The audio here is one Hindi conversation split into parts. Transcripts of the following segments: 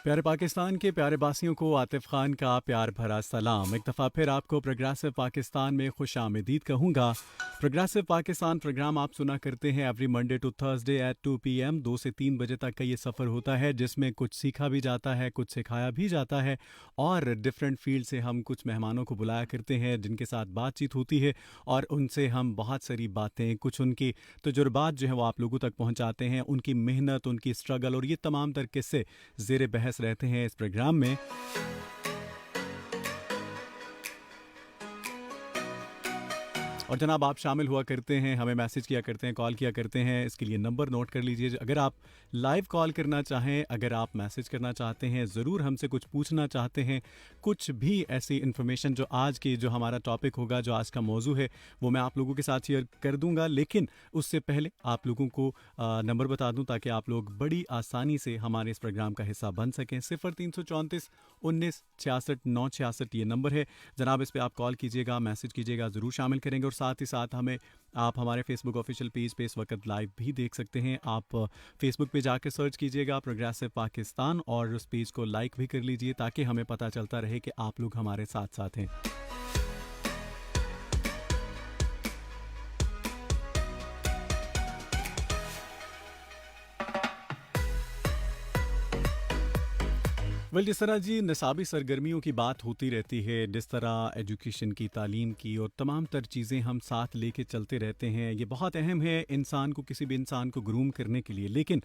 प्यारे पाकिस्तान के प्यारे बासियों को आतिफ खान का प्यार भरा सलाम। एक दफ़ा फिर आपको प्रोग्रेसिव पाकिस्तान में खुश आमदीद कहूँगा। प्रोग्रेसिव पाकिस्तान प्रोग्राम आप सुना करते हैं every Monday to Thursday at 2 PM 2 से 3 बजे तक का ये सफ़र होता है, जिसमें कुछ सीखा भी जाता है, कुछ सिखाया भी जाता है और डिफरेंट फील्ड से हम कुछ मेहमानों को बुलाया करते हैं जिनके साथ बातचीत होती है और उनसे हम बहुत सारी बातें, कुछ उनकी तजुर्बात जो है वो आप लोगों तक पहुँचाते हैं, उनकी मेहनत, उनकी स्ट्रगल और ये तमाम तर किस्से ज़ेर बहस रहते हैं इस प्रोग्राम में। और जनाब आप शामिल हुआ करते हैं, हमें मैसेज किया करते हैं, कॉल किया करते हैं। इसके लिए नंबर नोट कर लीजिए। अगर आप लाइव कॉल करना चाहें, अगर आप मैसेज करना चाहते हैं, ज़रूर हमसे कुछ पूछना चाहते हैं, कुछ भी ऐसी इन्फॉर्मेशन जो आज की जो हमारा टॉपिक होगा, जो आज का मौजू है, वो मैं आप लोगों के साथ शेयर कर दूंगा। लेकिन उससे पहले आप लोगों को नंबर बता दूं ताकि आप लोग बड़ी आसानी से हमारे इस प्रोग्राम का हिस्सा बन सकें। 0334 19 66 966 ये नंबर है जनाब। इस पे आप कॉल कीजिएगा, मैसेज कीजिएगा, ज़रूर शामिल करेंगे। और साथ ही साथ हमें आप हमारे फेसबुक ऑफिशियल पेज पे इस वक्त लाइव भी देख सकते हैं। आप फेसबुक पे जाके सर्च कीजिएगा प्रोग्रेसिव पाकिस्तान और उस पेज को लाइक भी कर लीजिए ताकि हमें पता चलता रहे कि आप लोग हमारे साथ साथ हैं। जिस तरह जी निसाबी सरगर्मियों की बात होती रहती है, जिस तरह एजुकेशन की, तालीम की और तमाम तर चीज़ें हम साथ लेके चलते रहते हैं, ये बहुत अहम है इंसान को, किसी भी इंसान को ग्रूम करने के लिए। लेकिन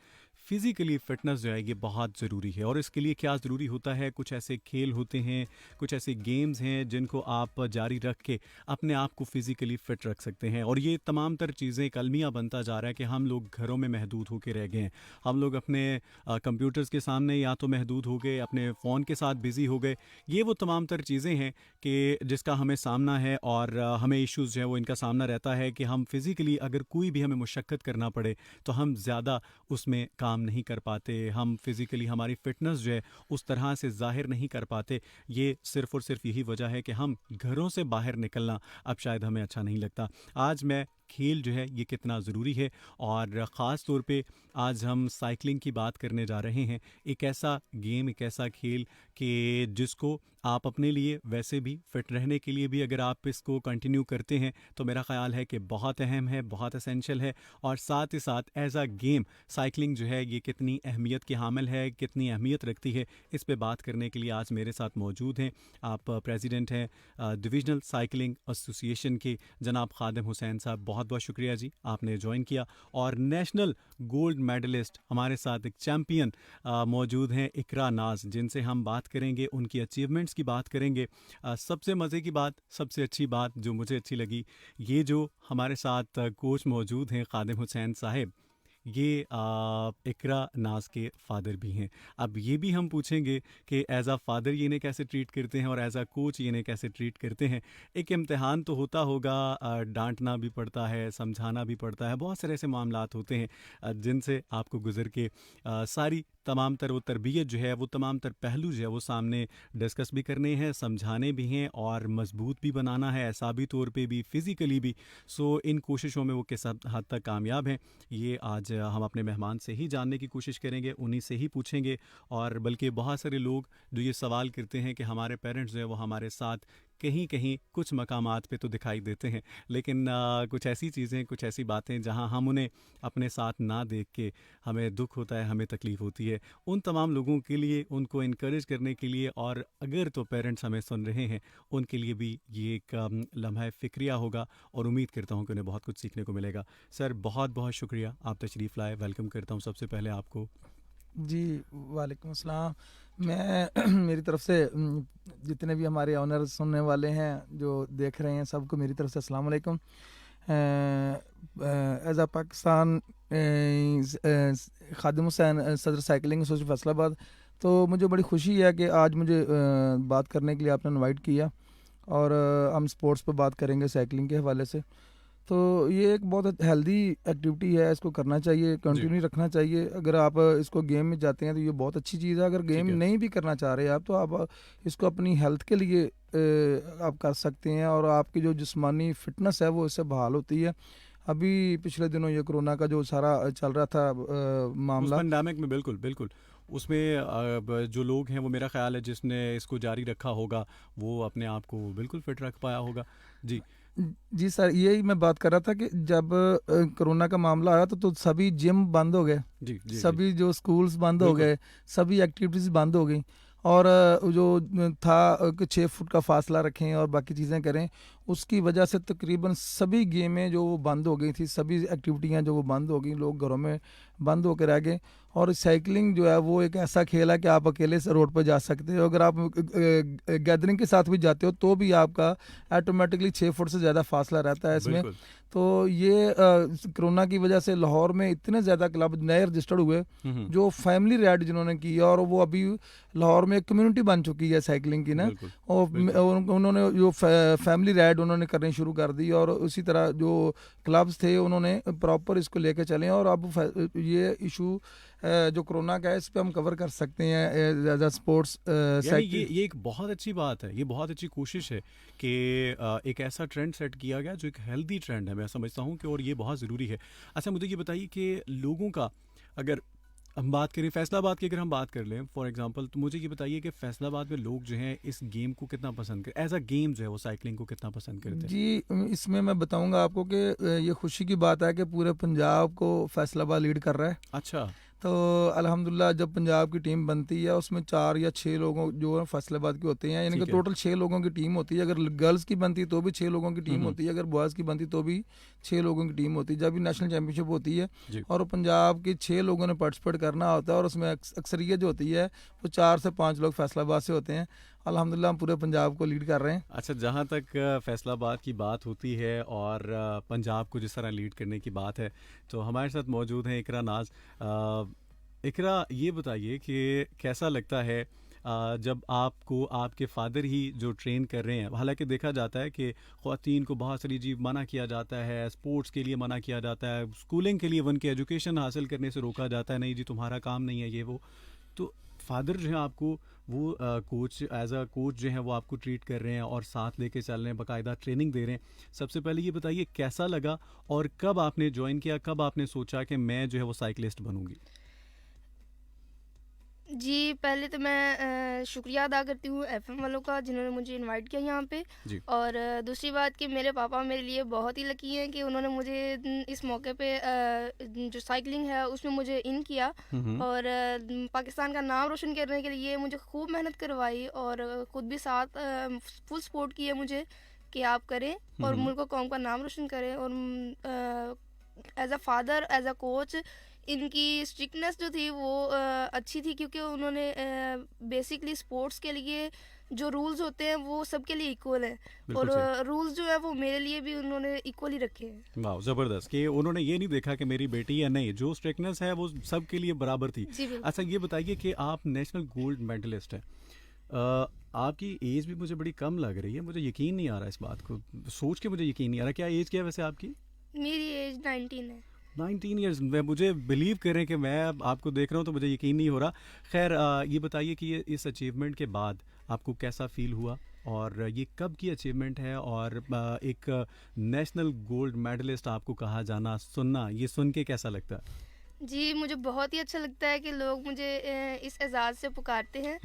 फ़िज़िकली फ़िटनेस जो है ये बहुत ज़रूरी है। और इसके लिए क्या ज़रूरी होता है, कुछ ऐसे खेल होते हैं, कुछ ऐसे गेम्स हैं जिनको आप जारी रख के अपने आप को फ़िज़िकली फ़िट रख सकते हैं। और ये तमाम तर चीज़ें एक अलमिया बनता जा रहा है कि हम लोग घरों में महदूद होकर रह गए हैं। हम लोग अपने कंप्यूटर्स के सामने या तो महदूद हो गए, अपने फ़ोन के साथ बिज़ी हो गए। ये वो तमाम तर चीज़ें हैं कि जिसका हमें सामना है और हमें इश्यूज़ जो है वो इनका सामना रहता है कि हम फ़िज़िकली अगर कोई भी हमें मुशक्क़त करना पड़े तो हम ज़्यादा उसमें काम नहीं कर पाते। हम फ़िज़िकली हमारी फ़िटनेस जो है उस तरह से ज़ाहिर नहीं कर पाते। ये सिर्फ़ और सिर्फ यही वजह है कि हम घरों से बाहर निकलना अब शायद हमें अच्छा नहीं लगता। आज मैं खेल जो है ये कितना ज़रूरी है और ख़ास तौर पे आज हम साइकिलिंग की बात करने जा रहे हैं। एक ऐसा गेम, एक ऐसा खेल कि जिसको आप अपने लिए वैसे भी फ़िट रहने के लिए भी अगर आप इसको कंटिन्यू करते हैं तो मेरा ख़्याल है कि बहुत अहम है, बहुत एसेंशियल है। और साथ ही साथ एज़ अ गेम साइकिलिंग जो है ये कितनी अहमियत की हामिल है, कितनी अहमियत रखती है, इस पे बात करने के लिए आज मेरे साथ मौजूद हैं। आप प्रेसिडेंट हैं डिविजनल साइकिलिंग एसोसिएशन के जनाब खादिम हुसैन साहब। बहुत बहुत शुक्रिया जी, आपने ज्वाइन किया। और नेशनल गोल्ड मेडलिस्ट हमारे साथ एक चैम्पियन मौजूद हैं इकरा नाज, जिनसे हम बात करेंगे, उनकी अचीवमेंट्स की बात करेंगे। सबसे मज़े की बात, सबसे अच्छी बात जो मुझे अच्छी लगी, ये जो हमारे साथ कोच मौजूद हैं खादिम हुसैन साहब, ये इकरा नाज के फ़ादर भी हैं। अब ये भी हम पूछेंगे कि एज़ अ फ़ादर ये इन्हें कैसे ट्रीट करते हैं और एज़ अ कोच ये इन्हें कैसे ट्रीट करते हैं। एक इम्तिहान तो होता होगा, डांटना भी पड़ता है, समझाना भी पड़ता है, बहुत सारे ऐसे मामलात होते हैं जिनसे आपको गुजर के सारी तमाम तर वो तरबियत जो है, वो तमाम तर पहलू जो है वो सामने डिस्कस भी करने हैं, समझाने भी हैं और मजबूत भी बनाना है, एसाबी तौर पे भी, फ़िज़िकली भी। सो इन कोशिशों में वो किस हद तक कामयाब हैं, ये आज हम अपने मेहमान से ही जानने की कोशिश करेंगे, उन्हीं से ही पूछेंगे। और बल्कि बहुत सारे लोग जो ये सवाल करते हैं कि हमारे पेरेंट्स जो है वो हमारे साथ कहीं कहीं कुछ मकामात पे तो दिखाई देते हैं, लेकिन कुछ ऐसी चीज़ें, कुछ ऐसी बातें जहां हम उन्हें अपने साथ ना देख के हमें दुख होता है, हमें तकलीफ़ होती है। उन तमाम लोगों के लिए, उनको इनकरेज करने के लिए, और अगर तो पेरेंट्स हमें सुन रहे हैं उनके लिए भी ये एक लम्हा फ़िक्रिया होगा और उम्मीद करता हूँ कि उन्हें बहुत कुछ सीखने को मिलेगा। सर बहुत बहुत शुक्रिया, आप तशरीफ़ लाए। वेलकम करता हूँ सबसे पहले आपको। जी, वालेकुम अस्सलाम। मैं मेरी तरफ से जितने भी हमारे ऑनर सुनने वाले हैं, जो देख रहे हैं, सबको मेरी तरफ से अस्सलाम वालेकुम। एज़ अ पाकिस्तान खादिम हुसैन सदर साइकिलिंग एसोसिएशन फैसलाबाद, तो मुझे बड़ी खुशी है कि आज मुझे बात करने के लिए आपने इनवाइट किया और हम स्पोर्ट्स पर बात करेंगे साइकिलिंग के हवाले से। तो ये एक बहुत हेल्दी एक्टिविटी है, इसको करना चाहिए, जी, कंटिन्यू रखना चाहिए। अगर आप इसको गेम में जाते हैं तो ये बहुत अच्छी चीज़ है। अगर गेम ठीक है। नहीं भी करना चाह रहे आप, तो आप इसको अपनी हेल्थ के लिए आप कर सकते हैं और आपकी जो जिस्मानी फिटनेस है वो इससे बहाल होती है। अभी पिछले दिनों ये कोरोना का जो सारा चल रहा था उस मामला। पेंडेमिक में बिल्कुल, बिल्कुल। उसमें जो लोग हैं वो मेरा ख्याल है जिसने इसको जारी रखा होगा वो अपने आप को बिल्कुल फिट रख पाया होगा। जी जी सर, यही मैं बात कर रहा था कि जब कोरोना का मामला आया तो सभी जिम बंद हो गए, जी जी जी सभी जो स्कूल्स बंद हो बिल्कुल गए, सभी एक्टिविटीज़ बंद हो गई। और जो था कि 6 फुट का फासला रखें और बाकी चीज़ें करें, उसकी वजह से तकरीबन सभी गेमें जो वो बंद हो गई थी, सभी एक्टिविटियां जो वो बंद हो गई, लोग घरों में बंद होकर रह गए। और साइकिलिंग जो है वो एक ऐसा खेल है कि आप अकेले से रोड पर जा सकते हो, अगर आप गैदरिंग के साथ भी जाते हो तो भी आपका ऑटोमेटिकली 6 फुट से ज़्यादा फासला रहता है इसमें। बिल्कुल। तो ये कोरोना की वजह से लाहौर में इतने ज़्यादा क्लब नए रजिस्टर्ड हुए हम्म। जो फैमिली राइड जिन्होंने की, और वो अभी लाहौर में एक कम्युनिटी बन चुकी है साइकिलिंग की ना। बिल्कुल और बिल्कुल उन्होंने जो फैमिली राइड उन्होंने करनी शुरू कर दी, और उसी तरह जो क्लब्स थे उन्होंने प्रॉपर इसको लेके चले, और अब ये इशू जो कोरोना का है इस पे हम कवर कर सकते हैं एज अ स्पोर्ट्स यानी ये सेक्टर। ये एक बहुत अच्छी बात है, ये बहुत अच्छी कोशिश है कि एक ऐसा ट्रेंड सेट किया गया जो एक हेल्दी ट्रेंड है, मैं समझता हूँ कि, और ये बहुत ज़रूरी है। अच्छा मुझे ये बताइए कि लोगों का, अगर हम बात करें फैसलाबाद की, अगर हम बात कर लें फॉर एग्जांपल, तो मुझे ये बताइए कि फैसलाबाद में लोग जो हैं इस गेम को कितना पसंद करते, एज अ गेम जो है वो साइकिलिंग को कितना पसंद करते हैं? जी, इसमें मैं बताऊंगा आपको कि ये खुशी की बात है कि पूरे पंजाब को फैसलाबाद लीड कर रहा है। अच्छा। तो अल्हम्दुलिल्लाह जब पंजाब की टीम बनती है उसमें 4 या 6 लोगों जो है फैसलाबाद के होते हैं, यानी कि ठीक है। टोटल 6 लोगों की टीम होती है। अगर गर्ल्स की बनती तो भी 6 लोगों की टीम हम्म। होती है, अगर बॉयज़ की बनती तो भी 6 लोगों की टीम होती है। जब भी नेशनल चैम्पियनशिप होती है जी और पंजाब के 6 लोगों ने पार्टिसिपेट करना होता है, और उसमें अक्सरियत जो होती है वो 4 से 5 लोग फैसलाबाद से होते हैं। अल्हम्दुलिल्लाह हम पूरे पंजाब को लीड कर रहे हैं। अच्छा, जहाँ तक फैसलाबाद की बात होती है और पंजाब को जिस तरह लीड करने की बात है, तो हमारे साथ मौजूद हैं इकरा नाज। इकरा, ये बताइए कि कैसा लगता है जब आपको आपके फादर ही जो ट्रेन कर रहे हैं, हालांकि देखा जाता है कि ख़वातीन को बहुत सारी चीज़ मना किया जाता है, स्पोर्ट्स के लिए मना किया जाता है, स्कूलिंग के लिए, वन की एजुकेशन हासिल करने से रोका जाता है, नहीं जी तुम्हारा काम नहीं है ये वो। तो फादर जो है आपको वो कोच, एज अ कोच जो है वो आपको ट्रीट कर रहे हैं और साथ लेके चल रहे हैं, बाकायदा ट्रेनिंग दे रहे हैं। सबसे पहले ये बताइए कैसा लगा, और कब आपने ज्वाइन किया, कब आपने सोचा कि मैं जो है वो साइकिलिस्ट बनूंगी? जी, पहले तो मैं शुक्रिया अदा करती हूँ एफ़एम वालों का जिन्होंने मुझे इनवाइट किया यहाँ पे। जी। और दूसरी बात कि मेरे पापा मेरे लिए बहुत ही लकी हैं कि उन्होंने मुझे इस मौके पे जो साइकिलिंग है उसमें मुझे इन किया, हम्म। और पाकिस्तान का नाम रोशन करने के लिए मुझे खूब मेहनत करवाई, और खुद भी साथ फुल सपोर्ट किए मुझे कि आप करें और हम्म। मुल्क और कौम का नाम रोशन करें। और as a father, as a coach, इनकी स्ट्रिक्टनेस जो थी वो अच्छी थी, क्योंकि उन्होंने बेसिकली स्पोर्ट्स के लिए जो रूल्स होते हैं वो सबके लिए इक्वल हैं, बिल्कुल और सही। रूल्स जो है वो मेरे लिए भी उन्होंने इक्वली रखे हैं। वाह, ज़बरदस्त कि उन्होंने ये नहीं देखा कि मेरी बेटी या नहीं, जो स्ट्रिक्टनेस है वो सबके लिए बराबर थी। जी अच्छा बिल्कुल। ये बताइए कि आप नेशनल गोल्ड मेडलिस्ट हैं, आपकी एज भी मुझे बड़ी कम लग रही है, मुझे यकीन नहीं आ रहा इस बात को, सोच के मुझे यकीन नहीं आ रहा। क्या एज क्या है वैसे आपकी? मेरी एज 19 है। 19 ईयर्स में मुझे बिलीव करें कि मैं अब आपको देख रहा हूँ तो मुझे यकीन नहीं हो रहा। खैर ये बताइए कि ये इस अचीवमेंट के बाद आपको कैसा फील हुआ, और ये कब की अचीवमेंट है, और एक नेशनल गोल्ड मेडलिस्ट आपको कहा जाना, सुनना, ये सुन के कैसा लगता है? जी, मुझे बहुत ही अच्छा लगता है कि लोग मुझे इस एज़ाज़ से पुकारते हैं।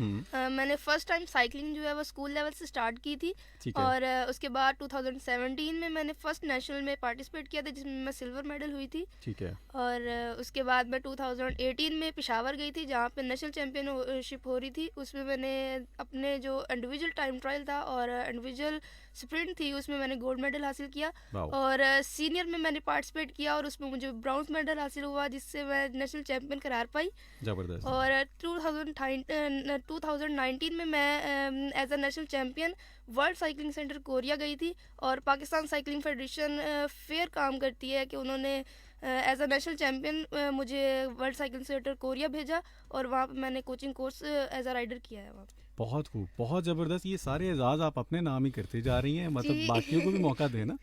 मैंने फ़र्स्ट टाइम साइकिलिंग जो है वो स्कूल लेवल से स्टार्ट की थी, ठीक है। और उसके बाद 2017 में मैंने फ़र्स्ट नेशनल में पार्टिसिपेट किया था जिसमें मैं सिल्वर मेडल हुई थी। ठीक है। और उसके बाद मैं 2018 में पेशावर गई थी जहाँ पे नेशनल चैम्पियनशिप हो रही थी। उसमें मैंने अपने जो इंडिविजुअल टाइम ट्रायल था और इंडिविजुअल स्प्रिंट थी उसमें मैंने गोल्ड मेडल हासिल किया, वाओ। और सीनियर में मैंने पार्टिसिपेट किया और उसमें मुझे ब्राउन्ज मेडल हासिल हुआ, जिससे मैं नेशनल चैम्पियन करार पाई। ज़बरदस्त। और 2019 में मैं as a national champion world cycling centre Korea गई थी, और पाकिस्तान साइकिलिंग फेडरेशन फेयर काम करती है कि उन्होंने एज अ नेशनल चैम्पियन मुझे वर्ल्ड साइकिलिंग सेंटर कोरिया भेजा, और वहाँ पे मैंने coaching course as a rider किया है वहाँ पे। बहुत खूब, बहुत ज़बरदस्त, ये सारे एजाज़ आप अपने नाम ही करते जा रही हैं, मतलब बाकियों को भी जी। मौका देना।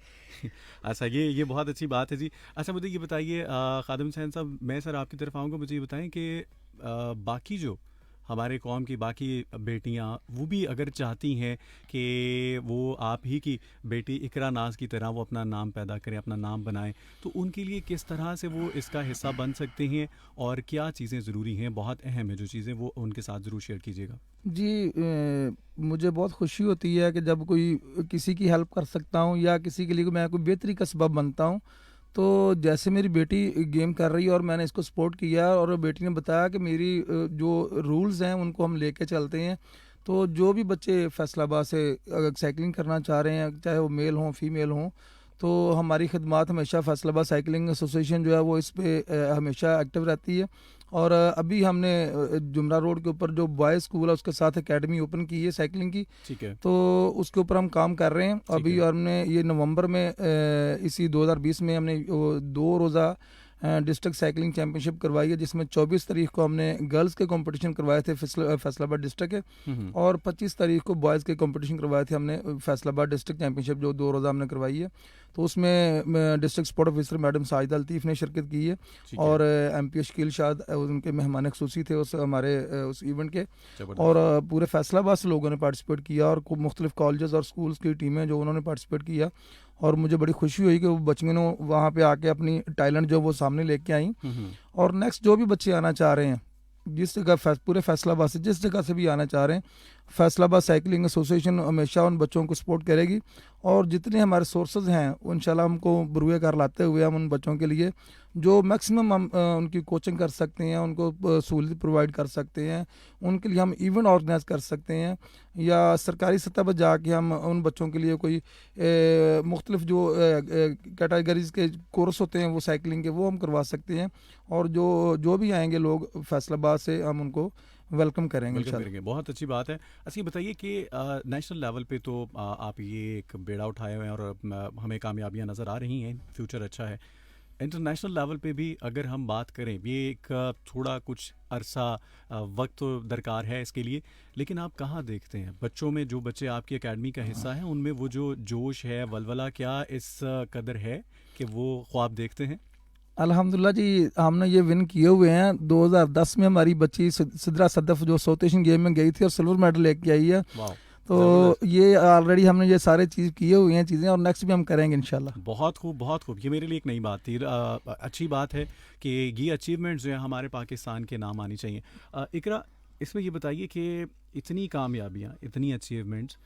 अच्छा, ये बहुत अच्छी बात है जी। अच्छा मुझे ये बताइए खादिम हुसैन साहब, मैं सर आपकी तरफ आऊँगा, मुझे ये बताएं कि बाकी जो हमारे कौम की बाकी बेटियां वो भी अगर चाहती हैं कि वो आप ही की बेटी इकरा नाज की तरह वो अपना नाम पैदा करें, अपना नाम बनाएं, तो उनके लिए किस तरह से वो इसका हिस्सा बन सकते हैं और क्या चीज़ें ज़रूरी हैं, बहुत अहम है जो चीज़ें, वो उनके साथ ज़रूर शेयर कीजिएगा। जी, मुझे बहुत खुशी होती है कि जब कोई किसी की हेल्प कर सकता हूँ या किसी के लिए मैं कोई बेहतरी का सबब बनता हूँ। तो जैसे मेरी बेटी गेम कर रही है और मैंने इसको सपोर्ट किया और बेटी ने बताया कि मेरी जो रूल्स हैं उनको हम लेके चलते हैं। तो जो भी बच्चे फैसलाबाद से अगर साइकिलिंग करना चाह रहे हैं, चाहे वो मेल हों फीमेल हों, तो हमारी खिदमत हमेशा फैसलाबाद साइकिलिंग एसोसिएशन जो है वो इस पे हमेशा एक्टिव रहती है। और अभी हमने जुमरा रोड के ऊपर जो बॉयज़ स्कूल है उसके साथ एकेडमी ओपन की है साइकिलिंग की। ठीक है। तो उसके ऊपर हम काम कर रहे हैं ठीक अभी। है। और हमने ये नवंबर में इसी 2020 में हमने 2 रोज़ा डिस्ट्रिक्ट साइकिलिंग चैम्पियनशिप करवाई है, जिसमें 24 तारीख को हमने गर्ल्स के कंपटीशन करवाए थे फैसलाबाद डिस्ट्रिक्ट के, और 25 तारीख को बॉयज़ के कंपटीशन करवाए थे हमने फैसलाबाद डिस्ट्रिक्ट चैम्पियनशिप जो 2 रोज़ा हमने करवाई है। तो उसमें district sport officer madam Sajida Latif ने शिरकत की है ठीक है। और MP शकील शाद उनके मेहमान खुसूसी थे उस हमारे उस इवेंट के। जबरदस्त। और पूरे फैसलाबाद से लोगों ने पार्टिसिपेट किया और मुख्तलिफ कॉलेजेस और स्कूल्स की टीमें जो उन्होंने पार्टिसिपेट किया। और मुझे बड़ी खुशी हुई कि वो बच्चियों ने वहाँ पे आके अपनी टैलेंट जो वो सामने लेके आई। और नेक्स्ट जो भी बच्चे आना चाह रहे हैं, जिस जगह पूरे फैसलाबाद से जिस जगह से भी आना चाह रहे हैं, फैसलाबाद साइकिलिंग एसोसिएशन हमेशा उन बच्चों को सपोर्ट करेगी। और जितने हमारे सोर्सेज हैं वो इंशाल्लाह हमको बरूए कर लाते हुए हम उन बच्चों के लिए जो मैक्सिमम हम उनकी कोचिंग कर सकते हैं, उनको सहूलियत प्रोवाइड कर सकते हैं, उनके लिए हम इवेंट ऑर्गेनाइज कर सकते हैं, या सरकारी सतह पर जाके हम उन बच्चों के लिए कोई मुख्तलिफ जो कैटेगरीज के कोर्स होते हैं वो साइकिलिंग के वो हम करवा सकते हैं। और जो भी आएंगे लोग फैसलाबाद से हम उनको वेलकम करेंगे वेलकम इंशाल्लाह। करेंगे, बहुत अच्छी बात है। अच्छा, ये बताइए कि नेशनल लेवल पे तो आप ये एक बेड़ा उठाए हुए हैं और हमें कामयाबियां नज़र आ रही हैं, फ्यूचर अच्छा है। इंटरनेशनल लेवल पे भी अगर हम बात करें, ये एक थोड़ा कुछ अरसा वक्त तो दरकार है इसके लिए, लेकिन आप कहाँ देखते हैं बच्चों में, जो बच्चे आपकी एकेडमी का हिस्सा हैं उनमें वो जो जोश है, वलवला क्या इस कदर है कि वो ख्वाब देखते हैं? अल्हम्दुलिल्लाह जी, हमने ये विन किए हुए हैं। 2010 में हमारी बच्ची सिद्रा सदफ जो साउथ एशियन गेम में गई थी और सिल्वर मेडल लेके आई है। वाह, तो ज़बरदस्त। ये ऑलरेडी हमने ये सारे चीज़ किए हुए हैं चीज़ें, और नेक्स्ट भी हम करेंगे इंशाल्लाह। बहुत खूब, बहुत खूब। ये मेरे लिए एक नई बात थी। अच्छी बात है कि ये अचीवमेंट्स जो है हमारे पाकिस्तान के नाम आनी चाहिए। इकरा, इसमें ये बताइए कि इतनी कामयाबियाँ, इतनी अचीवमेंट्स,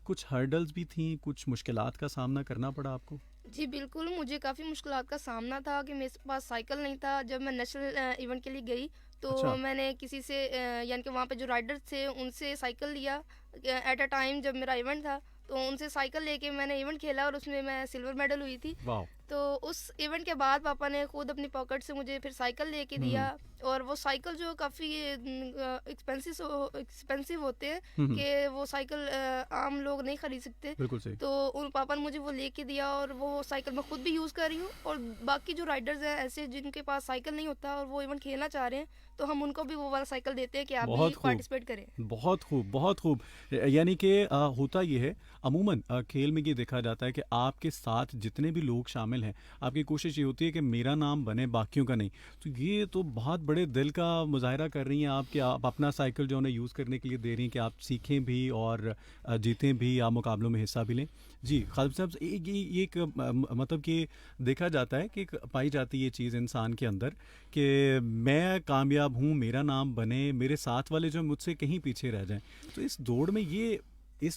कुछ हर्डल्स भी थी, कुछ मुश्किलात का सामना करना पड़ा आपको? जी बिल्कुल, मुझे काफ़ी मुश्किलात का सामना था कि मेरे पास साइकिल नहीं था। जब मैं नेशनल इवेंट के लिए गई तो अच्छा। मैंने किसी से यानी कि वहाँ पे जो राइडर्स थे उनसे साइकिल लिया एट अ टाइम जब मेरा इवेंट था। तो उनसे साइकिल लेके मैंने इवेंट खेला और उसमें मैं सिल्वर मेडल हुई थी। वाह। तो उस इवेंट के बाद पापा ने खुद अपनी पॉकेट से मुझे फिर साइकिल लेके दिया। और वो साइकिल जो काफ़ी एक्सपेंसिव होते हैं कि वो साइकिल आम लोग नहीं खरीद सकते। बिल्कुल सही। तो उन पापा ने मुझे वो लेके दिया और वो साइकिल मैं खुद भी यूज़ कर रही हूँ। और बाकी जो राइडर्स हैं ऐसे जिनके पास साइकिल नहीं होता और वो इवेंट खेलना चाह रहे हैं, तो हम उनको भी वो वाला साइकिल देते हैं कि आप भी बहुत खूब, पार्टिसिपेट करें। बहुत खूब, बहुत खूब। यानी कि होता ये है, अमूमन खेल में ये देखा जाता है कि आपके साथ जितने भी लोग शामिल हैं, आपकी कोशिश ये होती है कि मेरा नाम बने, बाकियों का नहीं। तो ये तो बहुत बड़े दिल का मुजाहरा कर रही हैं आप कि आप अपना साइकिल जो है यूज़ करने के लिए दे रही हैं कि आप सीखें भी और जीतें भी, आप मुकाबलों में हिस्सा भी लें। जी खालिद साहब, ये एक मतलब कि देखा जाता है कि पाई जाती है ये चीज़ इंसान के अंदर कि मैं कामयाब हूँ, मेरा नाम बने, मेरे साथ वाले जो मुझसे कहीं पीछे रह जाएं। तो इस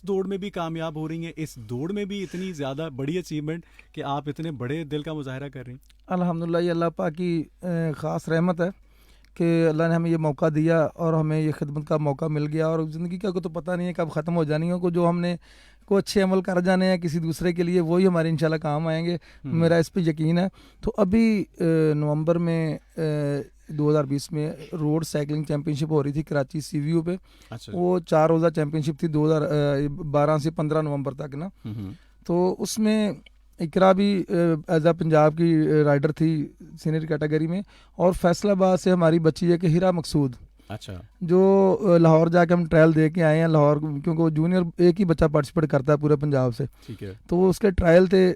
दौड़ में भी कामयाब हो रही हैं, इस दौड़ में भी इतनी ज़्यादा बड़ी अचीवमेंट कि आप इतने बड़े दिल का मुजाहरा कर रही हैं। अल्हम्दुलिल्लाह, ये अल्लाह पाक की ख़ास रहमत है कि अल्लाह ने हमें ये मौका दिया और हमें ये खिदमत का मौका मिल गया। और ज़िंदगी का को तो पता नहीं है कब ख़त्म हो जानी हो, को जो हमने को अच्छे अमल कर जाने हैं किसी दूसरे के लिए, वही हमारे इंशाल्लाह काम आएंगे। मेरा इस पे यकीन है। तो अभी नवंबर में 2020 में रोड साइकिलिंग चैम्पियनशिप हो रही थी कराची CVU पे। अच्छा। वो 4 रोज़ा चैम्पियनशिप थी 2012 से 15 नवंबर तक ना। तो उसमें इकरा भी एज अ पंजाब की राइडर थी सीनियर कैटेगरी में। और फैसलाबाद से हमारी बच्ची है कि हिरा मकसूद, अच्छा। जो लाहौर जाके हम ट्रायल दे के आए हैं लाहौर, क्योंकि वो जूनियर एक ही बच्चा पार्टिसिपेट करता है पूरे पंजाब से, ठीक है। तो वो उसके ट्रायल थे।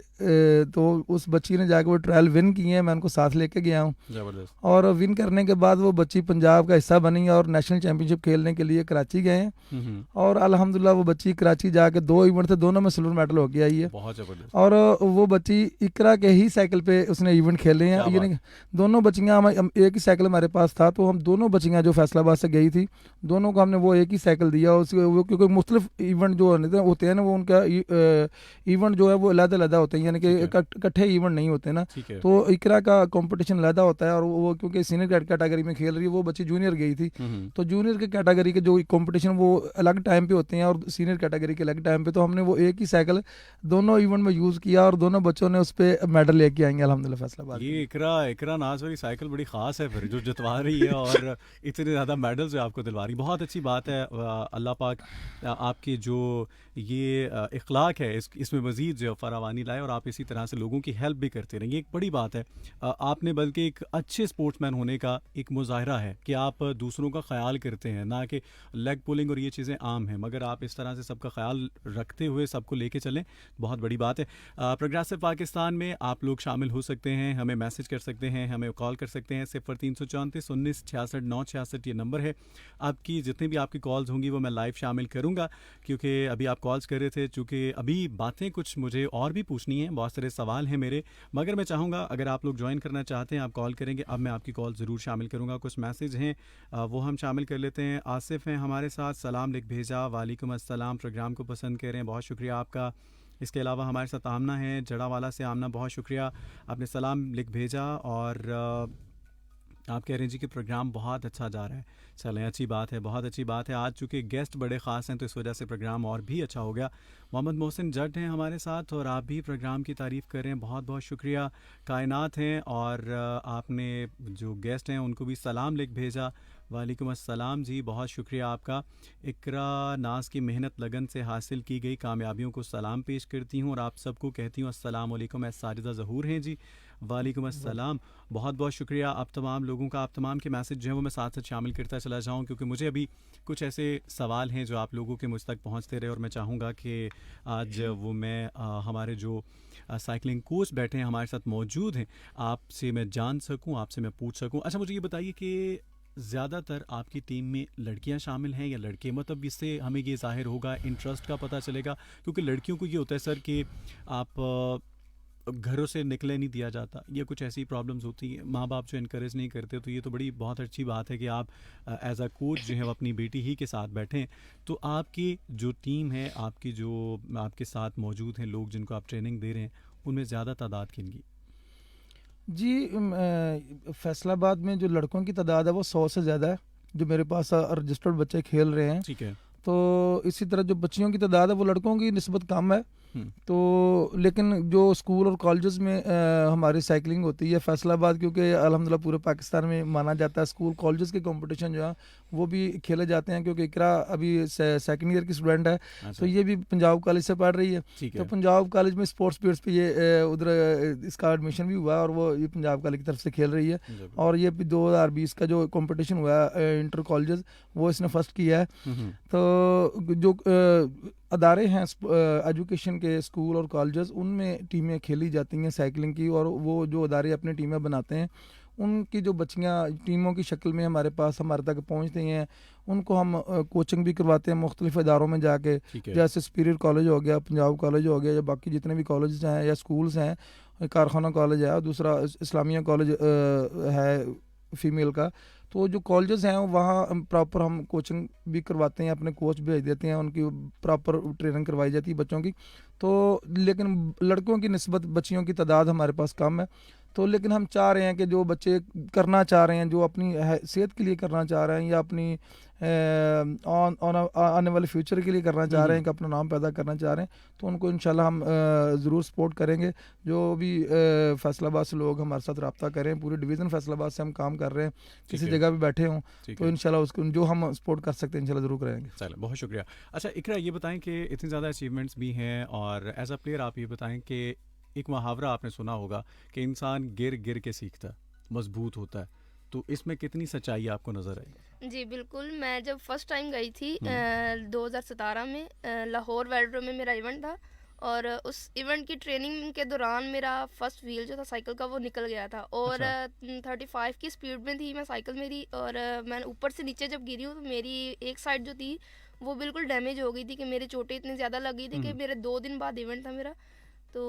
तो उस बच्ची ने जाके वो ट्रायल विन किए हैं, मैं उनको साथ लेके गया हूँ। ज़बरदस्त। और विन करने के बाद वो बच्ची पंजाब का हिस्सा बनी और नेशनल चैम्पियनशिप खेलने के लिए कराची गए हैं। हम्म। और अल्हम्दुलिल्लाह वो बच्ची कराची जाके 2 इवेंट थे, दोनों में सिल्वर मेडल होके आई है। बहुत ज़बरदस्त। और वो बच्ची इकरा के ही साइकिल पे उसने इवेंट खेले हैं। क्या यानी कि दोनों बच्चियां एक ही साइकिल हमारे पास था, तो हम दोनों बच्चियां जो फैसलाबाद से गई थी, दोनों को हमने वो एक ही साइकिल दिया। वो क्योंकि मुख्तलिफ इवेंट जो होते हैं ना, वो उनका इवेंट जो है वो अलग-अलग होते हैं, यानी कि ठीक है। इकट्ठे इवेंट नहीं होते ना। ठीक है। तो इकरा का कंपटीशन अलग होता है, और वो क्योंकि सीनियर कैटेगरी में खेल रही है, वो बच्ची जूनियर गई थी, तो जूनियर के कैटेगरी के जो कंपटीशन वो अलग टाइम पे होते हैं और सीनियर कैटेगरी के अलग टाइम पे। तो हमने वो एक ही साइकिल दोनों इवेंट में यूज़ किया और दोनों बच्चों ने उस पर मेडल लेके आएंगे अल्हम्दुलिल्लाह फैसलाबाद। ये इकरा नाज वाली साइकिल बड़ी ख़ास है फिर, जो जितवा रही है और इतने ज़्यादा मेडल्स जो आपको दिलवा रही। बहुत अच्छी बात है। अल्लाह पाक आपके जो ये इखलाक है इसमें मज़ीद जो फरावानी लाए और आप इसी तरह से लोगों की हेल्प भी करते रहेंगे। एक बड़ी बात है आपने, बल्कि एक अच्छे स्पोर्ट्समैन होने का एक मुजाहरा है कि आप दूसरों का ख्याल करते हैं, ना कि लेग पुलिंग और ये चीज़ें आम हैं, मगर आप इस तरह से सबका ख्याल रखते हुए सबको लेके चलें, बहुत बड़ी बात है। प्रोग्रेसिव पाकिस्तान में आप लोग शामिल हो सकते हैं, हमें मैसेज कर सकते हैं, हमें कॉल कर सकते हैं। 0334 19 66 966 ये नंबर है। आपकी जितनी भी आपकी कॉल्स होंगी वो मैं लाइव शामिल करूँगा, क्योंकि अभी आप कॉल्स कर रहे थे, चूँकि अभी बातें कुछ मुझे और भी पूछनी हैं, बहुत सारे सवाल हैं मेरे, मगर मैं चाहूँगा अगर आप लोग ज्वाइन करना चाहते हैं आप कॉल करेंगे। अब मैं आपकी कॉल ज़रूर शामिल करूँगा। कुछ मैसेज हैं वो हम शामिल कर लेते हैं। आसिफ हैं हमारे साथ, सलाम लिख भेजा, वालेकुम अस्सलाम, प्रोग्राम को पसंद कर रहे हैं, बहुत शुक्रिया आपका। इसके अलावा हमारे साथ आमना है जड़ावाला से। आमना बहुत शुक्रिया, आपने सलाम लिख भेजा और आप कह रहे हैं जी कि प्रोग्राम बहुत अच्छा जा रहा है। चलें, अच्छी बात है, बहुत अच्छी बात है। आज चूँकि गेस्ट बड़े ख़ास हैं तो इस वजह से प्रोग्राम और भी अच्छा हो गया। मोहम्मद मोहसिन जट हैं हमारे साथ और आप भी प्रोग्राम की तारीफ़ कर रहे हैं, बहुत बहुत शुक्रिया। कायनात हैं और आपने जो गेस्ट हैं उनको भी सलाम लिख भेजा, वालेकुम अस्सलाम जी, बहुत शुक्रिया आपका। इकरा नाज की मेहनत लगन से हासिल की गई कामयाबियों को सलाम पेश करती हूँ और आप सबको कहती हूँ अस्सलाम वालेकुम। साजिदा ज़हूर हैं जी, वालेकुम अस्सलाम, बहुत बहुत शुक्रिया आप तमाम लोगों का। आप तमाम के मैसेज जो हैं वो मैं साथ साथ शामिल करता चला जाऊँ, क्योंकि मुझे अभी कुछ ऐसे सवाल हैं जो आप लोगों के मुझ तक पहुँचते रहे और मैं चाहूँगा कि आज वो मैं हमारे जो साइकिलिंग कोच बैठे हैं हमारे साथ मौजूद हैं, आपसे मैं जान सकूँ, आपसे मैं पूछ सकूँ। अच्छा, मुझे ये बताइए कि ज़्यादातर आपकी टीम में लड़कियां शामिल हैं या लड़के? मतलब इससे हमें ये ज़ाहिर होगा, इंटरेस्ट का पता चलेगा, क्योंकि लड़कियों को ये होता है सर कि आप घरों से निकले नहीं दिया जाता, ये कुछ ऐसी प्रॉब्लम्स होती हैं, माँ बाप जो इनकरेज नहीं करते। तो ये तो बड़ी बहुत अच्छी बात है कि आप एज अ कोच जो है वो अपनी बेटी ही के साथ बैठें। तो आपकी जो टीम है, आपकी जो आपके साथ मौजूद हैं लोग जिनको आप ट्रेनिंग दे रहे हैं, उनमें ज़्यादा तादाद किनकी? जी, फैसलाबाद में जो लड़कों की तादाद है वो 100 से ज़्यादा है, जो मेरे पास रजिस्टर्ड बच्चे खेल रहे हैं। ठीक है। तो इसी तरह जो बच्चियों की तादाद है वो लड़कों की निस्बत कम है। तो लेकिन जो स्कूल और कॉलेजेस में हमारी साइकिलिंग होती है फैसलाबाद, क्योंकि अल्हम्दुलिल्लाह पूरे पाकिस्तान में माना जाता है, स्कूल कॉलेजेस के कंपटीशन जो है वो भी खेले जाते हैं। क्योंकि इकरा अभी सेकंड ईयर की स्टूडेंट है, अच्छा। तो ये भी पंजाब कॉलेज से पढ़ रही है। तो पंजाब कॉलेज में स्पोर्ट्स पीरियड्स पे ये उधर इसका एडमिशन भी हुआ है और वो ये पंजाब कॉलेज की तरफ से खेल रही है। और ये 2020 का जो कंपटीशन हुआ है इंटर कॉलेजेस, वो इसने फर्स्ट किया है। तो जो अदारे हैं एजुकेशन के, स्कूल और कॉलेजेस, उनमें टीमें खेली जाती हैं साइकिलिंग की, और वो जो अदारे अपनी टीमें बनाते हैं उनकी जो बच्चियां टीमों की शक्ल में हमारे पास हमारे तक पहुंचती हैं, उनको हम कोचिंग भी करवाते हैं मुख्तलिफ इदारों में जाके, जैसे स्पिरिट कॉलेज हो गया, पंजाब कॉलेज हो गया, या बाकी जितने भी कॉलेज हैं या स्कूल्स हैं, कारखाना कॉलेज है, दूसरा इस्लामिया कॉलेज है फीमेल का। तो जो कॉलेजेस हैं वहाँ प्रॉपर हम कोचिंग भी करवाते हैं, अपने कोच भेज देते हैं, उनकी प्रॉपर ट्रेनिंग करवाई जाती है बच्चों की। तो लेकिन लड़कों की निस्बत बच्चियों की तादाद हमारे पास कम है। तो लेकिन हम चाह रहे हैं कि जो बच्चे करना चाह रहे हैं, जो अपनी सेहत के लिए करना चाह रहे हैं या अपनी आने वाले फ्यूचर के लिए करना चाह रहे हैं, कि अपना नाम पैदा करना चाह रहे हैं, तो उनको इंशाल्लाह हम ज़रूर सपोर्ट करेंगे। जो भी फैसलाबाद से लोग हमारे साथ रब्ता करें, पूरे डिवीज़न फैसलाबाद से हम काम कर रहे हैं, किसी जगह भी बैठे हों, तो इंशाल्लाह उसको जो हम सपोर्ट कर सकते हैं इंशाल्लाह ज़रूर करेंगे। चलो, बहुत शुक्रिया। अच्छा इकरा, ये बताएं कि इतनी ज़्यादा अचीवमेंट्स भी हैं और एज अ प्लेयर आप ये बताएं कि एक मुहावरा आपने सुना होगा कि इंसान गिर गिर के सीखता है, मजबूत होता है। तो इसमें कितनी सच्चाई आपको नज़र आई? जी बिल्कुल, मैं जब फर्स्ट टाइम गई थी 2017 में लाहौर वेलोड्रोम में मेरा इवेंट था, और उस इवेंट की ट्रेनिंग के दौरान मेरा फर्स्ट व्हील जो था साइकिल का वो निकल गया था, और अच्छा। 35 की स्पीड में थी मैं साइकिल मेरी, और मैं ऊपर से नीचे जब गिरी हूँ तो मेरी एक साइड जो थी वो बिल्कुल डैमेज हो गई थी कि मेरी चोटें इतनी ज़्यादा लग गई थी कि मेरे 2 दिन बाद इवेंट था मेरा। तो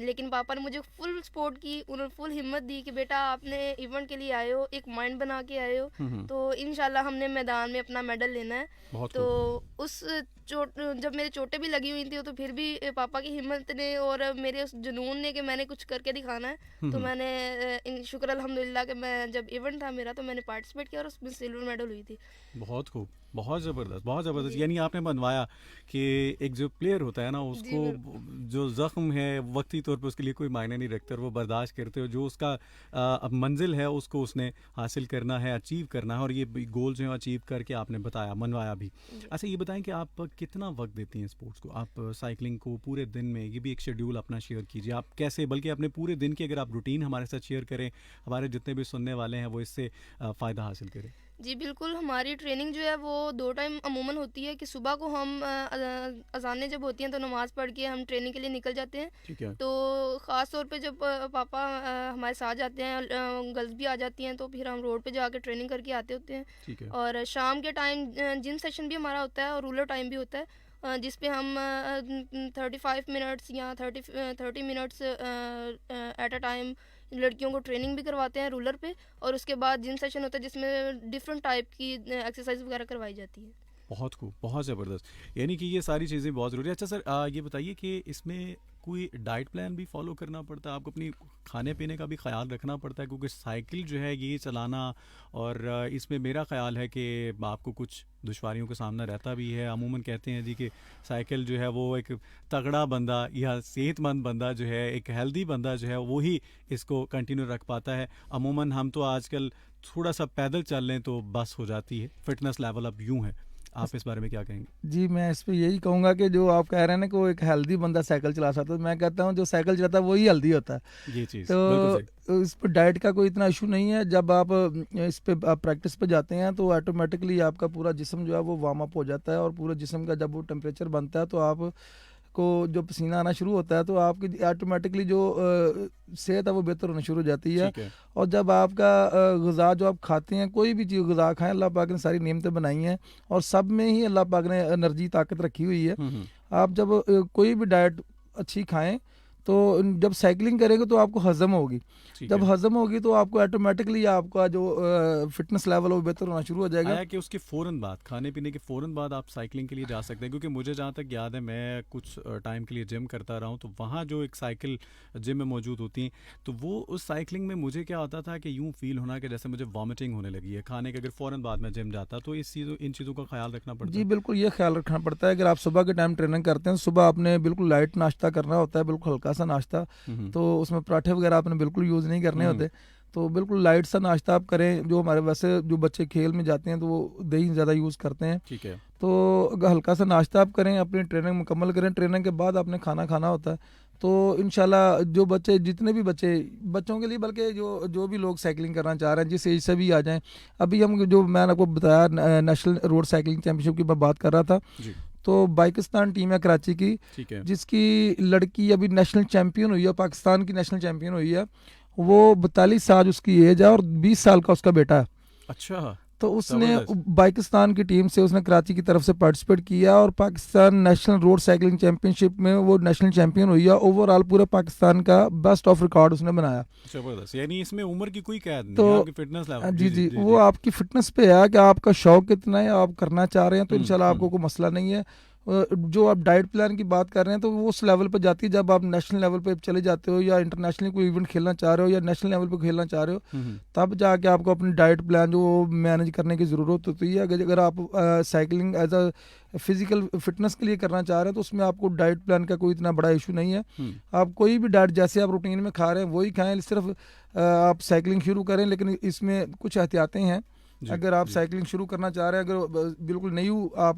लेकिन पापा ने मुझे फुल सपोर्ट की, उन्होंने फुल हिम्मत दी कि बेटा आपने इवेंट के लिए आए हो, एक माइंड बना के आए हो, तो इंशाल्लाह हमने मैदान में अपना मेडल लेना है। बहुत तो खूब। उस चोट जब मेरी चोटें भी लगी हुई थी तो फिर भी पापा की हिम्मत ने और मेरे उस जुनून ने कि मैंने कुछ करके दिखाना है, तो मैंने शुक्र अल्हम्दुलिल्लाह कि मैं जब इवेंट था मेरा तो मैंने पार्टिसिपेट किया और उसमें सिल्वर मेडल हुई थी। बहुत खूब, बहुत ज़बरदस्त, बहुत ज़बरदस्त। जी यानी आपने बनवाया कि एक जो प्लेयर होता है ना, जी उसको बिल्कुल जो ज़ख्म है वक्ती तौर पे उसके लिए कोई मायने नहीं रखते, और वो बर्दाश्त करते हो, जो उसका अब मंजिल है उसको उसने हासिल करना है, अचीव करना है, और ये गोल जो है अचीव करके आपने बताया, मनवाया भी। जी। अच्छा, ये बताएं कि आप कितना वक्त देती हैं स्पोर्ट्स को? आप साइकिलिंग को पूरे दिन में, ये भी एक शेड्यूल अपना शेयर कीजिए, आप कैसे, बल्कि अपने पूरे दिन की अगर आप रूटीन हमारे साथ शेयर करें, हमारे जितने भी सुनने वाले हैं वो इससे फ़ायदा हासिल करें। जी बिल्कुल, हमारी ट्रेनिंग जो है वो 2 टाइम अमूमन होती है कि सुबह को हम अज़ानें जब होती हैं तो नमाज़ पढ़ के हम ट्रेनिंग के लिए निकल जाते हैं। ठीक है। तो ख़ास तौर पे जब पापा हमारे साथ जाते हैं, गर्ल्स भी आ जाती हैं, तो फिर हम रोड पे जाके ट्रेनिंग करके आते होते हैं। ठीक है। और शाम के टाइम जिम सेशन भी हमारा होता है और रूलर टाइम भी होता है, जिस पे हम 35 मिनट्स या 30 मिनट्स एट अ टाइम लड़कियों को ट्रेनिंग भी करवाते हैं रूलर पे, और उसके बाद जिम सेशन होता है जिसमें डिफरेंट टाइप की एक्सरसाइज वगैरह करवाई जाती है। बहुत खूब, बहुत ज़बरदस्त। यानी कि ये सारी चीज़ें बहुत ज़रूरी है। अच्छा सर, ये बताइए कि इसमें कोई डाइट प्लान भी फ़ॉलो करना पड़ता है? आपको अपनी खाने-पीने का भी ख़्याल रखना पड़ता है? क्योंकि साइकिल जो है ये चलाना, और इसमें मेरा ख़्याल है कि आपको कुछ दुश्वारियों का सामना रहता भी है। अमूमन कहते हैं जी कि साइकिल जो है वो एक तगड़ा बंदा या सेहतमंद बंदा जो है, एक हेल्दी बंदा जो है, वो ही इसको कंटिन्यू रख पाता है। अमूमन हम तो आजकल थोड़ा-सा पैदल चल लें तो बस हो जाती है। फ़िटनेस लेवल अब यूँ है। आप इस बारे में क्या कहेंगे? जी, मैं इस पे यही कहूँगा कि जो आप कह रहे हैं ना कि वो एक हेल्दी बंदा साइकिल चला सकता है, तो मैं कहता हूँ जो साइकिल चलाता है वही हेल्दी होता है। ये चीज़ बिल्कुल सही। तो इस पे डाइट का कोई इतना इशू नहीं है। जब आप इस पे आप प्रैक्टिस पे जाते हैं तो ऑटोमेटिकली आपका पूरा जिस्म जो है वो वार्म अप हो जाता है, और पूरे जिस्म का जब वो टेम्परेचर बनता है तो आप को जो पसीना आना शुरू होता है तो आपकी ऑटोमेटिकली जो सेहत है वो बेहतर होना शुरू हो जाती है। ठीक है। और जब आपका ग़िज़ा जो आप खाते हैं, कोई भी चीज़ ग़िज़ा खाएं, अल्लाह पाक ने सारी नेमतें बनाई हैं और सब में ही अल्लाह पाक ने एनर्जी ताकत रखी हुई है। हुँ। आप जब कोई भी डाइट अच्छी खाएं तो जब साइकिलिंग करेंगे तो आपको हज़म होगी। ठीक जब है। हज़म होगी तो आपको ऑटोमेटिकली आपका जो फिटनेस लेवल है वो बेहतर होना शुरू हो जाएगा। आया कि उसके फ़ौरन बाद, खाने-पीने के फ़ौरन बाद आप साइकिलिंग के लिए जा सकते हैं, क्योंकि मुझे जहाँ तक याद है, मैं कुछ टाइम के लिए जिम करता रहा हूँ, तो वहाँ जो एक साइकिल जिम में मौजूद होती हैं, तो वो उस साइकिलिंग में मुझे क्या होता था कि यूँ फ़ील होना कि जैसे मुझे वॉमिटिंग होने लगी है खाने के, अगर फ़ौरन बाद मैं जिम जाता, तो इन चीज़ों का ख़्याल रखना पड़ता जी है। बिल्कुल, ये ख्याल रखना पड़ता है। अगर आप सुबह के टाइम ट्रेनिंग करते हैं, सुबह आपने बिल्कुल लाइट नाश्ता करना होता है, बिल्कुल हल्का सा नाश्ता। हुँ। तो उसमें पराठे वगैरह आपने बिल्कुल यूज़ नहीं करने हुँ। होते। तो बिल्कुल लाइट सा नाश्ता आप करें। जो हमारे वैसे जो बच्चे खेल में जाते हैं तो वो दही ज़्यादा यूज़ करते हैं। ठीक है। तो हल्का सा नाश्ता आप करें, अपनी ट्रेनिंग मुकम्मल करें। ट्रेनिंग के बाद आपने खाना खाना होता है। तो इंशाल्लाह जो बच्चे, जितने भी बच्चों के लिए, बल्कि जो भी लोग साइकिलिंग करना चाह रहे हैं, जिस एज से भी आ जाएं। अभी हम जो मैंने आपको बताया नेशनल रोड साइकिलिंग चैम्पियनशिप की मैं बात कर रहा था, जी। तो पाकिस्तान टीम है कराची की, ठीक है। जिसकी लड़की अभी नेशनल चैम्पियन हुई है, पाकिस्तान की नेशनल चैम्पियन हुई है। वो 42 साल उसकी एज है और 20 साल का उसका बेटा है। अच्छा। तो उसने ज़बरदस्त। पाकिस्तान की टीम से उसने कराची की तरफ से पार्टिसिपेट किया और Pakistan national road cycling championship में वो नेशनल चैम्पियन हुई है। ओवरऑल पूरे पाकिस्तान का बेस्ट ऑफ रिकॉर्ड उसने बनाया। ज़बरदस्त। यानी इसमें उम्र की कोई कैद नहीं तो है, आपकी फ़िटनेस लेवल। जी जी, जी, जी, जी, वो जी। आपकी फिटनेस पे है कि आपका शौक कितना है, आप करना चाह रहे हैं तो इंशाल्लाह आपको कोई मसला नहीं है। जो आप डाइट प्लान की बात कर रहे हैं तो वो उस लेवल पर जाती है जब आप नेशनल लेवल पे चले जाते हो या इंटरनेशनल कोई इवेंट खेलना चाह रहे हो या नेशनल लेवल पे खेलना चाह रहे हो, हुँ। तब जाके आपको अपनी डाइट प्लान जो मैनेज करने की ज़रूरत होती है। अगर आप cycling as a physical fitness के लिए करना चाह रहे हैं तो उसमें आपको डाइट प्लान का कोई इतना बड़ा इशू नहीं है। हुँ। आप कोई भी डाइट जैसे आप रूटीन में खा रहे हैं वही खाएं, सिर्फ आप साइकिलिंग शुरू करें, लेकिन इसमें कुछ एहतियातें हैं। जी, अगर आप जी। साइकिलिंग शुरू करना चाह रहे हैं, अगर बिल्कुल न्यू आप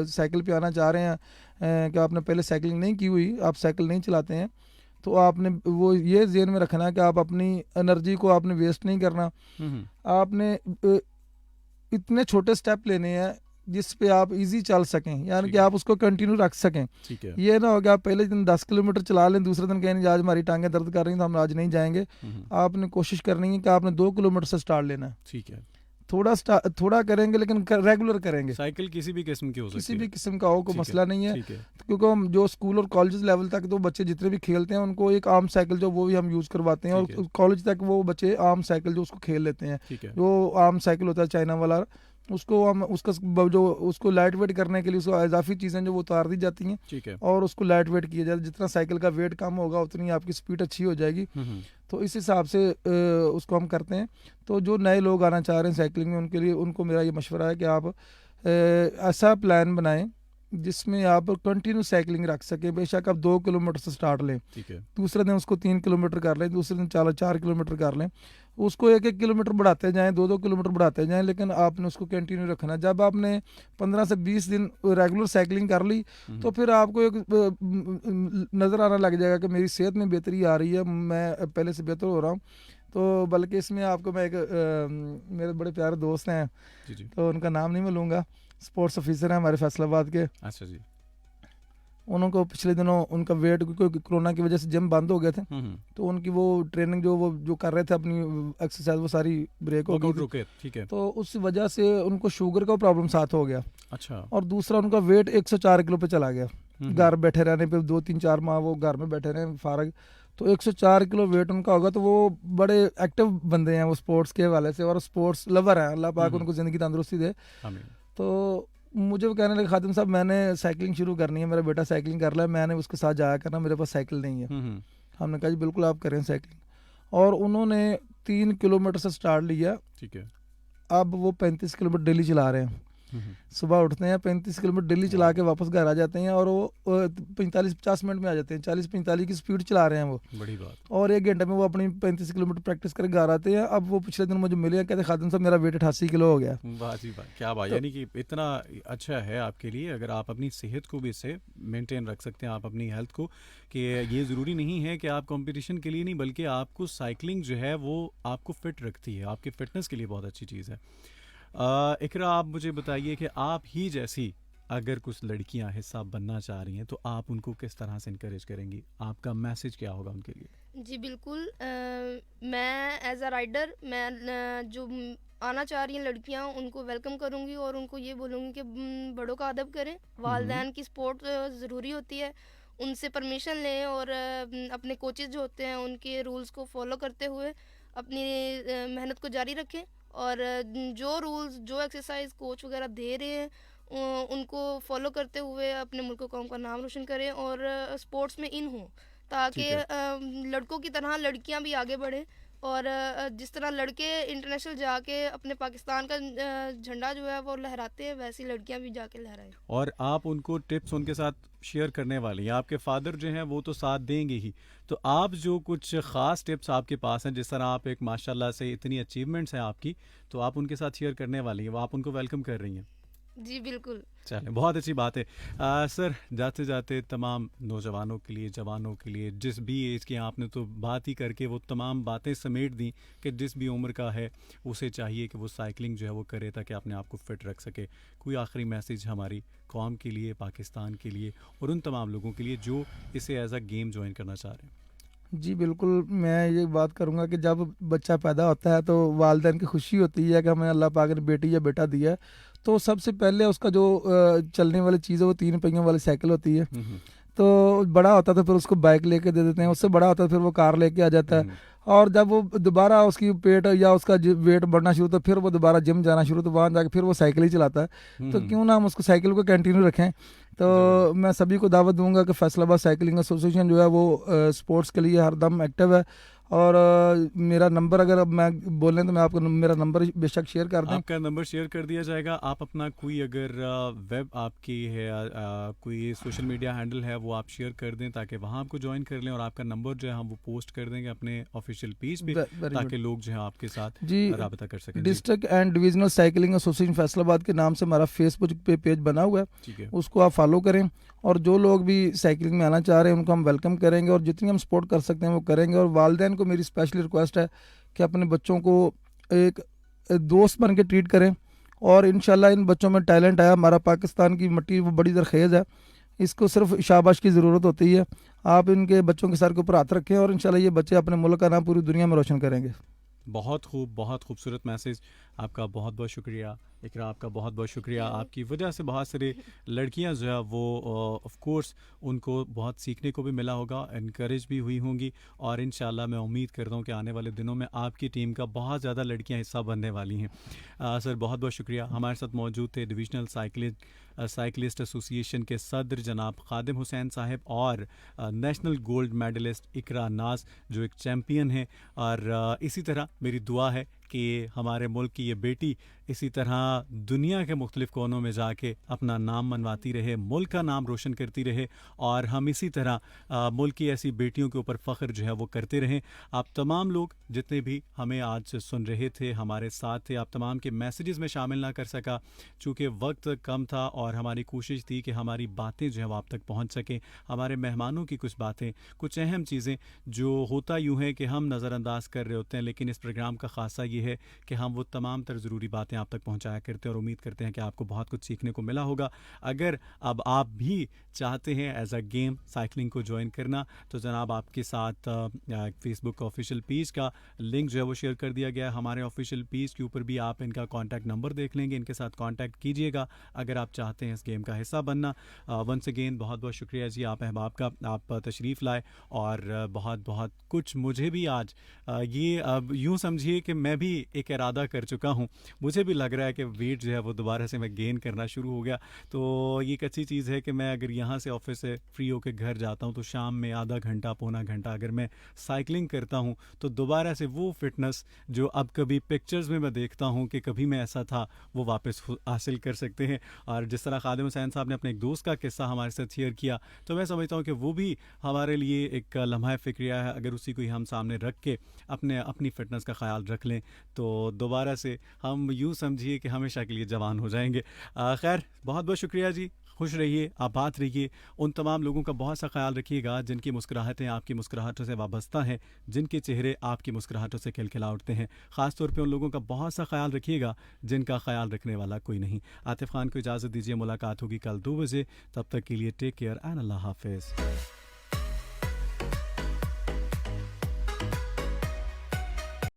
साइकिल पे आना चाह रहे हैं कि आपने पहले साइकिलिंग नहीं की हुई, आप साइकिल नहीं चलाते हैं, तो आपने वो ये ज़हन में रखना है कि आप अपनी एनर्जी को आपने वेस्ट नहीं करना। आपने इतने छोटे स्टेप लेने हैं जिस पे आप इजी चल सकें, यानी ठीक कि है। आप उसको कंटिन्यू रख सकें। ठीक है। ये ना हो कि आप पहले दिन 10 किलोमीटर चला लें, दूसरे दिन कहें आज हमारी टांगें दर्द कर रही हैं तो हम आज नहीं जाएंगे। आपने कोशिश करनी है कि आपने 2 किलोमीटर से स्टार्ट लेना है। ठीक है। थोड़ा करेंगे लेकिन रेगुलर करेंगे। साइकिल किसी भी किस्म की हो सकती किसी है। भी किस्म का हो, कोई ठीक है, मसला नहीं है। ठीक है। क्योंकि हम जो स्कूल और कॉलेज लेवल तक तो बच्चे जितने भी खेलते हैं उनको एक आर्म साइकिल जो वो भी हम यूज़ करवाते हैं, ठीक और है। कॉलेज तक वो बच्चे आर्म साइकिल जो उसको खेल लेते हैं। ठीक है। जो आर्म साइकिल होता है चाइना वाला, उसको हम जो उसको लाइट वेट करने के लिए उसको इजाफी चीज़ें जो वो उतार दी जाती हैं ठीक है। और उसको लाइट वेट किया जाता है। जितना साइकिल का वेट कम होगा उतनी आपकी स्पीड अच्छी हो जाएगी। तो इस हिसाब से उसको हम करते हैं। तो जो नए लोग आना चाह रहे हैं साइकिलिंग में, उनके लिए उनको मेरा ये मशवरा है कि आप ऐसा प्लान बनाएं जिसमें आप कंटिन्यू साइकिलिंग रख सकें। बेशक आप 2 किलोमीटर से स्टार्ट लें, ठीक है। दूसरे दिन उसको 3 किलोमीटर कर लें, दूसरे दिन 4 किलोमीटर कर लें, उसको 1 किलोमीटर बढ़ाते जाएं, 2 किलोमीटर बढ़ाते जाएं, लेकिन आपने उसको कंटिन्यू रखना। जब आपने 15 से 20 दिन रेगुलर साइकिलिंग कर ली तो फिर आपको एक नज़र आना लग जाएगा कि मेरी सेहत में बेहतरी आ रही है, मैं पहले से बेहतर हो रहा हूँ। तो बल्कि इसमें आपको मैं मेरे बड़े प्यारे दोस्त हैं, जी जी। तो उनका नाम नहीं मैं लूँगा, स्पोर्ट्स ऑफिसर हैं हमारे फैसलाबाद के। अच्छा जी। उनको पिछले दिनों उनका वेट, क्योंकि कोरोना की वजह से जिम बंद हो गए थे, तो उनकी वो ट्रेनिंग जो कर रहे थे अपनी एक्सरसाइज वो सारी ब्रेक हो गई वर्कआउट थी। रुके। ठीक है। तो उस वजह से उनको शुगर का प्रॉब्लम साथ हो गया, अच्छा। और दूसरा उनका वेट 104 किलो पे चला गया। घर बैठे रहने पे 2-3-4 माह वो घर में बैठे रहे फारग, तो 104 किलो वेट उनका होगा। तो वो बड़े एक्टिव बंदे हैं वो स्पोर्ट्स के हवाले से, और स्पोर्ट्स लवर हैं। अल्लाह पाक उनको ज़िंदगी तंदुरुस्ती दे। आमीन। तो मुझे वो कहने लगे खादिम साहब मैंने साइकिलिंग शुरू करनी है, मेरा बेटा साइकिलिंग कर रहा है, मैंने उसके साथ जाया करना, मेरे पास साइकिल नहीं है। हमने कहा जी बिल्कुल आप करें साइकिलिंग, और उन्होंने 3 किलोमीटर से स्टार्ट लिया। ठीक है। अब वो 35 किलोमीटर डेली चला रहे हैं। सुबह उठते हैं 35 किलोमीटर डेली चला के वापस घर आ जाते हैं, और वो 45-50 मिनट में आ जाते हैं। 40-45 की स्पीड चला रहे हैं वो, बड़ी बात। और 1 घंटे में वो अपनी 35 किलोमीटर प्रैक्टिस करके घर आते हैं। अब वो पिछले दिन मुझे मिले, कहते खादिम साहब मेरा वेट 88 किलो हो गया। वाह जी वाह, क्या बात। यानी कि इतना अच्छा है आपके लिए, अगर आप अपनी सेहत को भी इससे मेंटेन रख सकते हैं, आप अपनी हेल्थ को, कि ये ज़रूरी नहीं है कि आप कंपटीशन के लिए नहीं, बल्कि आपको साइकिलिंग जो है वो आपको फिट रखती है, आपकी फिटनेस के लिए बहुत अच्छी चीज़ है। इकरा, आप मुझे बताइए कि आप ही जैसी अगर कुछ लड़कियां हिस्सा बनना चाह रही हैं तो आप उनको किस तरह से इनकरेज करेंगी, आपका मैसेज क्या होगा उनके लिए? जी बिल्कुल, मैं एज अ राइडर, मैं जो आना चाह रही हैं लड़कियां उनको वेलकम करूंगी और उनको ये बोलूँगी कि बड़ों का अदब करें, वालिदैन की सपोर्ट ज़रूरी होती है, उनसे परमिशन लें, और अपने कोचेज़ जो होते हैं उनके रूल्स को फॉलो करते हुए अपनी मेहनत को जारी रखें, और जो रूल्स जो एक्सरसाइज कोच वगैरह दे रहे हैं उनको फॉलो करते हुए अपने मुल्क कौम का नाम रोशन करें, और स्पोर्ट्स में इन हों, ताकि लड़कों की तरह लड़कियां भी आगे बढ़ें, और जिस तरह लड़के इंटरनेशनल जाके अपने पाकिस्तान का झंडा जो है वो लहराते हैं, वैसी लड़कियां भी जाके लहराएं। और आप उनको टिप्स उनके साथ शेयर करने वाली हैं, आपके फादर जो हैं वो तो साथ देंगे ही, तो आप जो कुछ ख़ास टिप्स आपके पास हैं, जिस तरह आप एक माशाल्लाह से इतनी अचीवमेंट्स हैं आपकी, तो आप उनके साथ शेयर करने वाली हैं, वो आप उनको वेलकम कर रही हैं? जी बिल्कुल। चलें, बहुत अच्छी बात है। सर, जाते जाते तमाम नौजवानों के लिए, जवानों के लिए, जिस भी एज की, आपने तो बात ही करके वो तमाम बातें समेट दी कि जिस भी उम्र का है उसे चाहिए कि वो साइकिलिंग जो है वो करे ताकि अपने आप को फिट रख सके। कोई आखिरी मैसेज हमारी कौम के लिए, पाकिस्तान के लिए और उन तमाम लोगों के लिए जो इसे एज अ गेम ज्वाइन करना चाह रहे हैं? जी बिल्कुल, मैं ये बात करूँगा कि जब बच्चा पैदा होता है तो वालिदैन की खुशी होती है कि हमें अल्लाह पाक ने बेटी या बेटा दिया है। तो सबसे पहले उसका जो चलने वाली चीज़ है वो 3 पहियों वाली साइकिल होती है। तो बड़ा होता तो फिर उसको बाइक लेके दे देते हैं, उससे बड़ा होता है फिर वो कार लेके आ जाता है, और जब वो दोबारा उसकी पेट या उसका वेट बढ़ना शुरू, तो फिर वो दोबारा जिम जाना शुरू, तो वहाँ जाके फिर वो साइकिल ही चलाता है। तो क्यों ना हम उसको साइकिल को कंटिन्यू रखें। तो मैं सभी को दावत दूंगा कि फैसलाबाद साइकिलिंग एसोसिएशन जो है वो स्पोर्ट्स के लिए हरदम एक्टिव है, और मेरा नंबर अगर अब मैं बोलें तो मैं आपको मेरा नंबर बेशक शेयर कर दें। आपका नंबर शेयर कर दिया जाएगा। आप अपना कोई अगर वेब आपकी है कोई सोशल मीडिया हैंडल है वो आप शेयर कर दें ताकि वहाँ आपको ज्वाइन कर लें, और आपका नंबर जो है हम वो पोस्ट कर देंगे अपने ऑफिशियल पेज पे वेरी ताकि गुड लोग जो है आपके साथ जी। राबता कर सकें। जी district and divisional cycling association Faisalabad के नाम से हमारा फेसबुक पे पेज बना हुआ है, ठीक है। उसको आप फॉलो करें। और जो लोग भी साइकिलिंग में आना चाह रहे हैं उनको हम वेलकम करेंगे और जितनी हम सपोर्ट कर सकते हैं वो करेंगे। और वालिदैन को मेरी स्पेशली रिक्वेस्ट है कि अपने बच्चों को एक दोस्त बन के ट्रीट करें। और इंशाल्लाह इन बच्चों में टैलेंट है, हमारा पाकिस्तान की मिट्टी वो बड़ी दरखेज़ है, इसको सिर्फ शाबाश की ज़रूरत होती है। आप इनके बच्चों के सर के ऊपर हाथ रखें और इंशाल्लाह ये बच्चे अपने मुल्क का नाम पूरी दुनिया में रोशन करेंगे। बहुत खूब, बहुत खूबसूरत मैसेज। आपका बहुत बहुत शुक्रिया इकरा, आपका बहुत बहुत शुक्रिया। आपकी वजह से बहुत सारी लड़कियां जो है वो ऑफ कोर्स उनको बहुत सीखने को भी मिला होगा, इनकरेज भी हुई होंगी, और इंशाल्लाह मैं उम्मीद करता हूं कि आने वाले दिनों में आपकी टीम का बहुत ज़्यादा लड़कियां हिस्सा बनने वाली हैं। सर बहुत बहुत शुक्रिया। हमारे साथ मौजूद थे डिविजनल साइकिलिस्ट एसोसिएशन के सदर जनाब खादिम हुसैन साहब और नेशनल गोल्ड मेडलिस्ट इकरा नाज जो एक चैम्पियन है। और इसी तरह मेरी दुआ है कि हमारे मुल्क की ये बेटी इसी तरह दुनिया के मुख्तलिफ कोनों में जाके अपना नाम मनवाती रहे, मुल्क का नाम रोशन करती रहे, और हम इसी तरह मुल्क की ऐसी बेटियों के ऊपर फ़ख्र जो है वो करते रहें। आप तमाम लोग जितने भी हमें आज सुन रहे थे, हमारे साथ थे, आप तमाम के मैसेजेस में शामिल ना कर सका चूँकि वक्त कम था, और हमारी कोशिश थी कि हमारी बातें जो है वो आप तक पहुँच सकें, हमारे मेहमानों की कुछ बातें, कुछ अहम चीज़ें। जो होता यूँ है कि हम नज़रअंदाज कर रहे होते हैं, लेकिन इस प्रोग्राम का ख़ासा ये है कि हम वो तमाम तर ज़रूरी बातें आप तक पहुंचाया करते हैं, और उम्मीद करते हैं कि आपको बहुत कुछ सीखने को मिला होगा। अगर अब आप भी चाहते हैं एज अ गेम साइकिलिंग को ज्वाइन करना, तो जनाब आपके साथ फेसबुक ऑफिशियल पेज का लिंक जो है वो शेयर कर दिया गया है। हमारे ऑफिशियल पेज के ऊपर भी आप इनका कॉन्टैक्ट नंबर देख लेंगे, इनके साथ कॉन्टैक्ट कीजिएगा अगर आप चाहते हैं इस गेम का हिस्सा बनना। वंस अगेन बहुत बहुत शुक्रिया जी आप अहबाब का, आप तशरीफ़ लाए, और बहुत बहुत कुछ मुझे भी आज ये अब यूँ समझिए कि मैं भी एक इरादा कर चुका हूँ। मुझे भी लग रहा है कि वेट जो है वो दोबारा से मैं गेन करना शुरू हो गया। तो ये एक अच्छी चीज़ है कि मैं अगर यहाँ से ऑफिस से फ्री होकर घर जाता हूँ तो शाम में आधा घंटा पौना घंटा अगर मैं साइकिलिंग करता हूँ तो दोबारा से वो फिटनेस जो अब कभी पिक्चर्स में मैं देखता हूँ कि कभी मैं ऐसा था, वो वापस हासिल कर सकते हैं। और जिस तरह खादिम हुसैन साहब ने अपने एक दोस्त का किस्सा हमारे साथ शेयर किया, तो मैं समझता हूँ कि वो भी हमारे लिए एक लम्हा फ़िक्रिया है। अगर उसी को ही हम सामने रख के अपनी फ़िटनेस का ख्याल रख लें तो दोबारा से हम यूँ समझिए कि हमेशा के लिए जवान हो जाएंगे। खैर बहुत बहुत शुक्रिया जी, खुश रहिए, आबाद रहिए। उन तमाम लोगों का बहुत सा ख्याल रखिएगा जिनकी मुस्कुराहटें आपकी मुस्कुराहटों से वाबस्ता हैं, जिनके चेहरे आपकी मुस्कुराहटों से खिलखिला उठते हैं। ख़ास तौर पे उन लोगों का बहुत सा ख्याल रखिएगा जिनका ख्याल रखने वाला कोई नहीं। आतिफ खान को इजाज़त दीजिए, मुलाकात होगी कल 2 बजे। तब तक के लिए टेक केयर एंड अल्लाह हाफिज़।